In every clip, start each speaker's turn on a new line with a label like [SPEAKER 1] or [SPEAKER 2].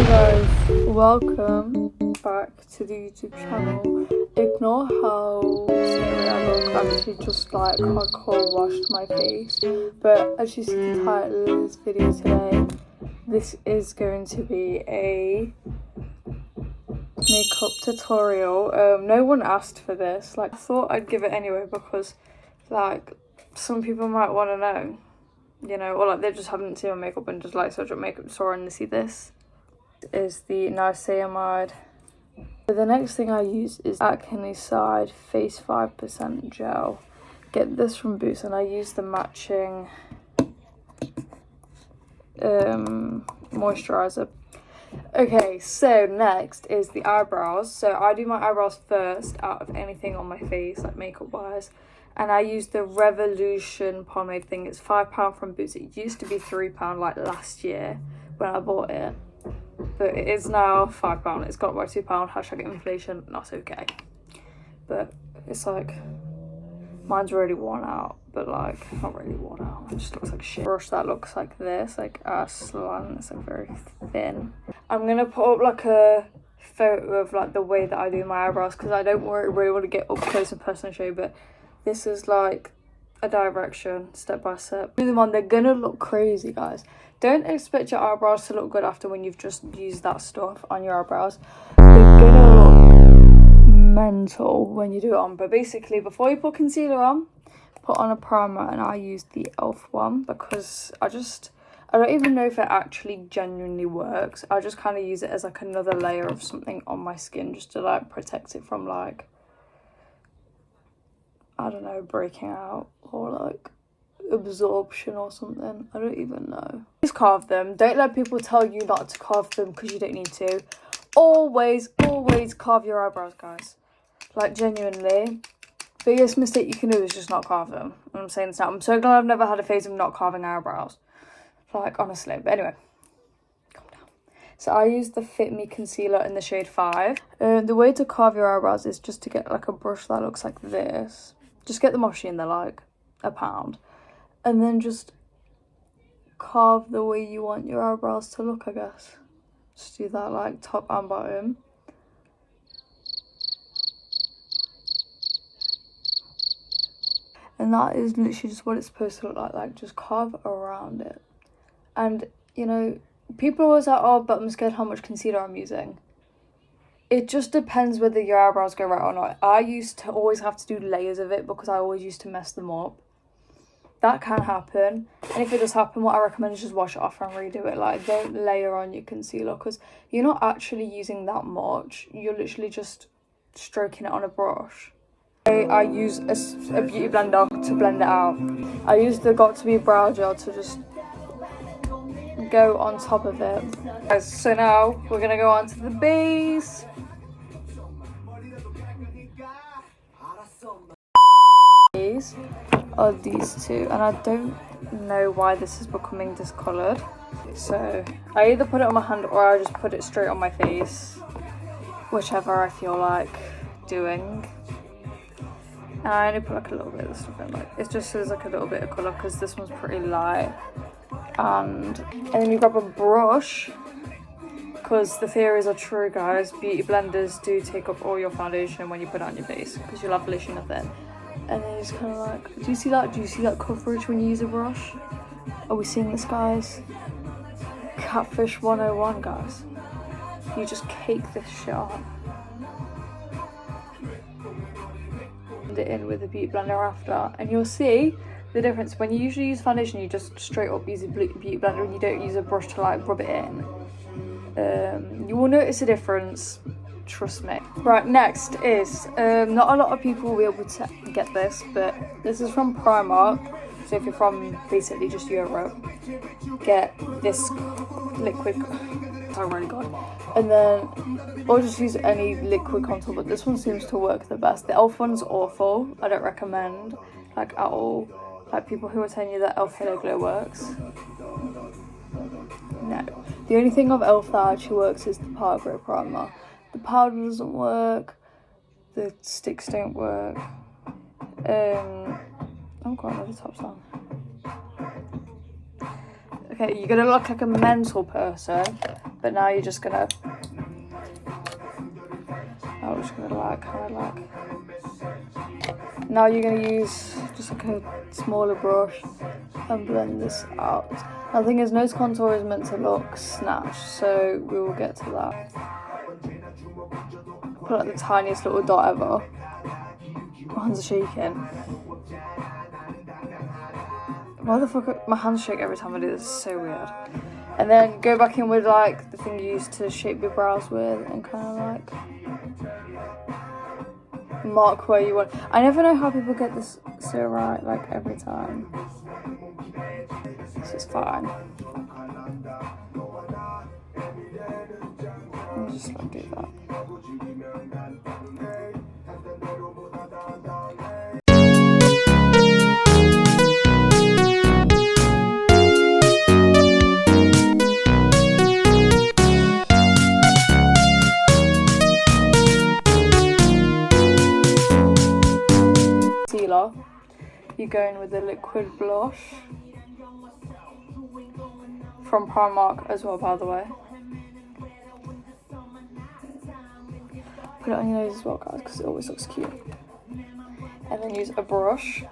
[SPEAKER 1] Guys, welcome back to the YouTube channel. Ignore how scary I look. I actually just like hardcore washed my face, but as you see the title of this video today, this is going to be a makeup tutorial. No one asked for this. Like, I thought I'd give it anyway because like some people might want to know, you know, or like they just haven't seen my makeup and just like search up makeup store and they see this. Is the niacinamide. So the next thing I use is Acne Side Face 5% gel. Get this from Boots and I use the matching moisturizer. Okay, so next is the eyebrows. So I do my eyebrows first out of anything on my face, like makeup wise. And I use the Revolution pomade thing. It's £5 from Boots. It used to be £3 like last year when I bought it. But it is now £5. It's got by £2. Hashtag inflation. Not okay. But it's like, mine's already worn out. But like, not really worn out. It just looks like shit. Brush that looks like this, like a slant. It's like very thin. I'm gonna put up like a photo of like the way that I do my eyebrows because I don't really want to get up close and personal show. But this is like a direction, step by step. Do them on. They're gonna look crazy, guys. Don't expect your eyebrows to look good after when you've just used that stuff on your eyebrows. They're gonna look mental when you do it on. But basically, before you put concealer on, put on a primer, and I use the e.l.f. one because I don't even know if it actually genuinely works. I just kind of use it as like another layer of something on my skin just to like protect it from like, I don't know, breaking out or like absorption or something. I don't even know. Please carve them. Don't let people tell you not to carve them because you don't need to. Always carve your eyebrows, guys. Like, genuinely, biggest mistake you can do is just not carve them. And I'm saying this now. I'm so glad I've never had a phase of not carving eyebrows. Like, honestly. But anyway, calm down. So I use the Fit Me concealer in the shade 5. The way to carve your eyebrows is just to get like a brush that looks like this. Just get the mochi and they're like £1. And then just carve the way you want your eyebrows to look, I guess. Just do that like top and bottom. And that is literally just what it's supposed to look like just carve around it. And, you know, people always like, oh, but I'm scared how much concealer I'm using. It just depends whether your eyebrows go right or not. I used to always have to do layers of it because I always used to mess them up. That can happen, and if it does happen, what I recommend is just wash it off and redo it. Like, don't layer on your concealer because you're not actually using that much. You're literally just stroking it on a brush. I use a beauty blender to blend it out. I use the Got To Be brow gel to just go on top of it. So now we're gonna go on to the base. These are these two, and I don't know why this is becoming discoloured. So I either put it on my hand or I just put it straight on my face, whichever I feel like doing. And I only put like a little bit of this stuff in, like it just shows like a little bit of colour because this one's pretty light. And then you grab a brush because the theories are true, guys. Beauty blenders do take up all your foundation when you put it on your face because you'll have literally nothing. And then it's kind of like, do you see that coverage when you use a brush? Are we seeing this, guys? Catfish 101, guys. You just cake this shit on. Blend it in with a beauty blender after, and you'll see the difference. When you usually use foundation, you just straight up use a beauty blender and you don't use a brush to like rub it in. You will notice a difference. Trust me. Right, next is not a lot of people will be able to get this, but this is from Primark. So if you're from basically just Europe, get this liquid. It's really good. And then or just use any liquid contour, but this one seems to work the best. The e.l.f. one's awful. I don't recommend like at all. Like people who are telling you that e.l.f. Halo Glow works. No. The only thing of e.l.f. that actually works is the Powder Grey Primer. The powder doesn't work, the sticks don't work. Oh god, another top song. Okay, you're gonna look like a mental person But now you're just gonna, I'm just gonna like, kind of like, now you're gonna use just like a smaller brush and blend this out. Now the thing is, nose contour is meant to look snatched, so we will get to that. Put like the tiniest little dot ever. My hands are shaking. Why the fuck, my hands shake every time I do this, it's so weird. And then go back in with like the thing you used to shape your brows with and kind of like mark where you want. I never know how people get this so right, like every time. This is fine. Let me just like do that. You're going with a liquid blush from Primark as well, by the way. Put it on your nose as well, guys, because it always looks cute. And then use a brush.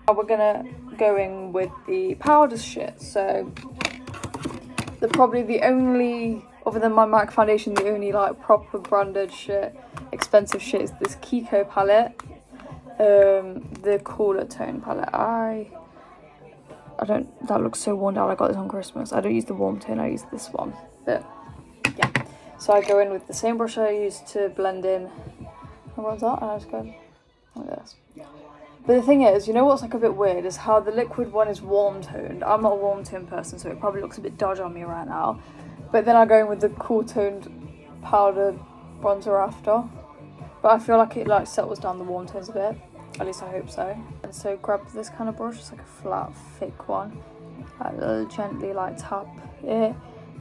[SPEAKER 1] Now we're gonna go in with the powder shit. So probably the only, other than my MAC foundation, the only like proper branded shit, expensive shit is this Kiko palette. The cooler tone palette. I don't, that looks so worn down. I got this on Christmas. I don't use the warm tone, I use this one. But yeah, so I go in with the same brush I used to blend in. And what's that? And I just go like this. But the thing is, you know what's like a bit weird is how the liquid one is warm toned. I'm not a warm toned person, so it probably looks a bit dodgy on me right now. But then I go in with the cool toned powder bronzer after. But I feel like it like settles down the warm tones a bit. At least I hope so. And so grab this kind of brush, it's like a flat, thick one. Like gently like tap it.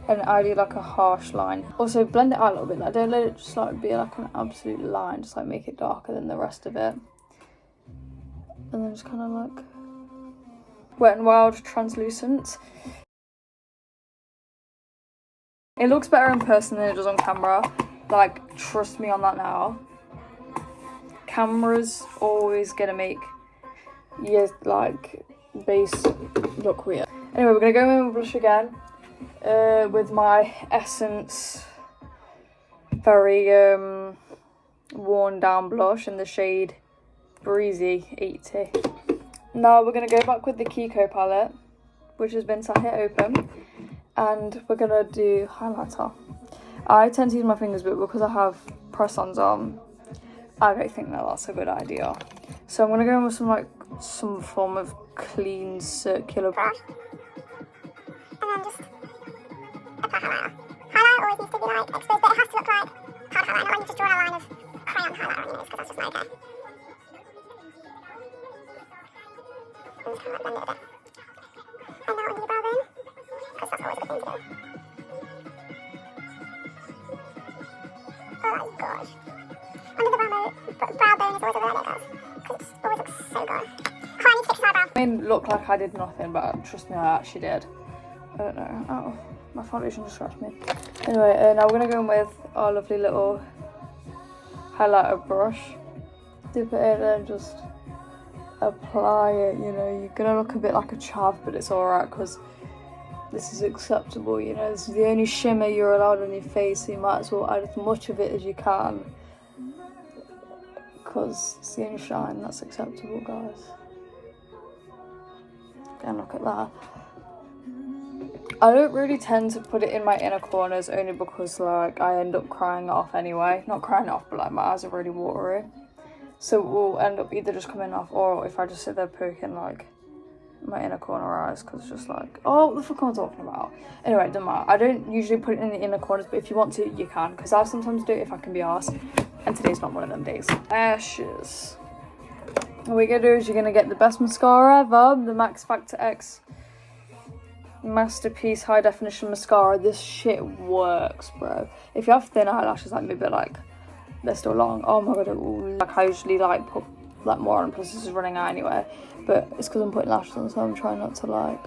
[SPEAKER 1] And I do like a harsh line. Also blend it out a little bit. Like don't let it just like be like an absolute line. Just like make it darker than the rest of it. And then just kind of like Wet n Wild translucent. It looks better in person than it does on camera. Like, trust me on that now. Camera's always gonna make your like base look weird. Anyway, we're gonna go in with blush again with my Essence very worn down blush in the shade Breezy 80. Now we're gonna go back with the Kiko palette, which has been sat here open, and we're gonna do highlighter. I tend to use my fingers, but because I have press-ons on, I don't think that that's a good idea. So I'm gonna go in with some form of clean circular brush.
[SPEAKER 2] And then just apply highlighter. Highlighter always needs to be like exposed, but it has to look like hard highlighter, not when you just draw a line of crayon highlighter on your nose, because that's just not okay. And just kind of like blend it a bit. And now under your brow bone, because that's always a good thing to do. Oh, that is gorge. Under the brow bone is always a really nice, because it always looks so good. Oh, I need to fix this eyebrow.
[SPEAKER 1] It may look like I did nothing, but trust me, I actually did. I don't know. Oh, my foundation just scratched me. Anyway, now we're gonna go in with our lovely little highlighter brush. Dip it in and just apply it. You know, you're gonna look a bit like a chav, but it's alright because this is acceptable. You know, this is the only shimmer you're allowed on your face, so you might as well add as much of it as you can, because it's the only shine that's acceptable, guys. Again, look at that. I don't really tend to put it in my inner corners, only because like I end up crying it off anyway. Not crying it off, but like my eyes are really watery, so it will end up either just coming off, or if I just sit there poking like my inner corner eyes, because it's just like, oh, what the fuck am I talking about? Anyway, it doesn't matter. I don't usually put it in the inner corners, but if you want to, you can, because I sometimes do it if I can be arsed, and today's not one of them days. Lashes. What we're gonna do is you're gonna get the best mascara ever, the Max Factor X Masterpiece High Definition Mascara. This shit works, bro. If you have thin eyelashes like me, but like they're still long, oh my god, it will, like I usually like put like more on, plus this is running out anyway, but it's because I'm putting lashes on, so I'm trying not to like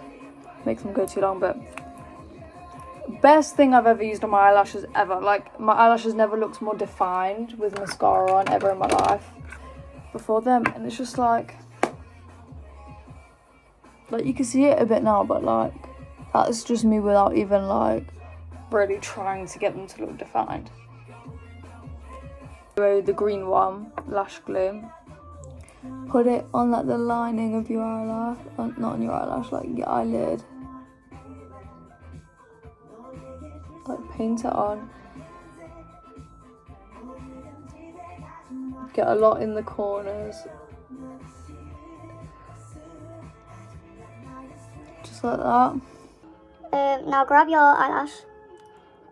[SPEAKER 1] make them go too long. But best thing I've ever used on my eyelashes ever. Like, my eyelashes never looked more defined with mascara on ever in my life before them. And it's just like you can see it a bit now, but like, that's just me without even like really trying to get them to look defined. The green one, lash glue. Put it on like the lining of your eyelash, not on your eyelash, like your eyelid. Like, paint it on. Get a lot in the corners. Just like that.
[SPEAKER 2] Now grab your eyelash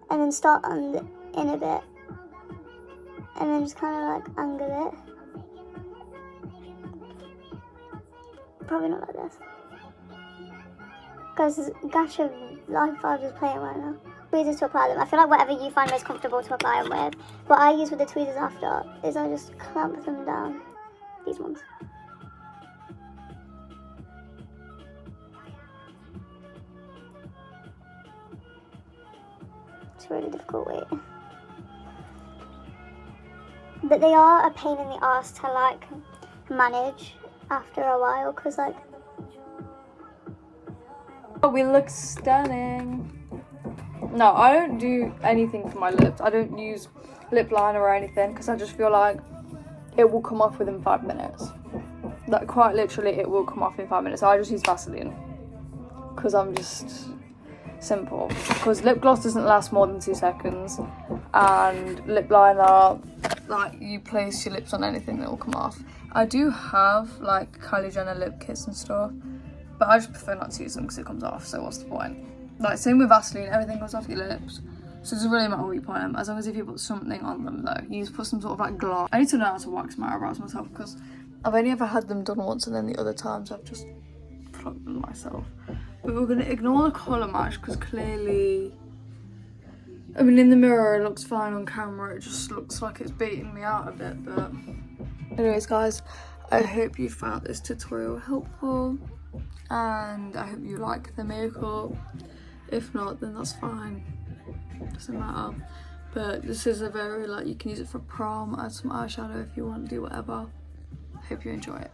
[SPEAKER 2] and then start on the inner bit. And then just kind of like angle it. Probably not like this. Guys, there's a gash of life fibers playing right now. Tweezers to apply them. I feel like whatever you find most comfortable to apply them with. What I use with the tweezers after is I just clamp them down. These ones. It's a really difficult way. But they are a pain in the arse to like manage after a while, because like,
[SPEAKER 1] oh, we look stunning. No, I don't do anything for my lips. I don't use lip liner or anything because I just feel like it will come off within 5 minutes. Like, quite literally, it will come off in 5 minutes. I just use Vaseline because I'm just simple. Because lip gloss doesn't last more than 2 seconds, and lip liner, like, you place your lips on anything that will come off. I do have like Kylie Jenner lip kits and stuff, but I just prefer not to use them because it comes off, so what's the point? Like, same with Vaseline, everything goes off your lips, so it doesn't really matter what you put on them, as long as if you put something on them though. You need to put some sort of like gloss. I need to know how to wax my eyebrows myself because I've only ever had them done once, and then the other times I've just plucked them myself. But we're going to ignore the colour match because clearly, I mean, in the mirror it looks fine, on camera it just looks like it's beating me out a bit. But anyways guys, I hope you found this tutorial helpful, and I hope you like the makeup. If not, then that's fine, doesn't matter. But this is a very, like, you can use it for prom, add some eyeshadow if you want, do whatever. Hope you enjoy it.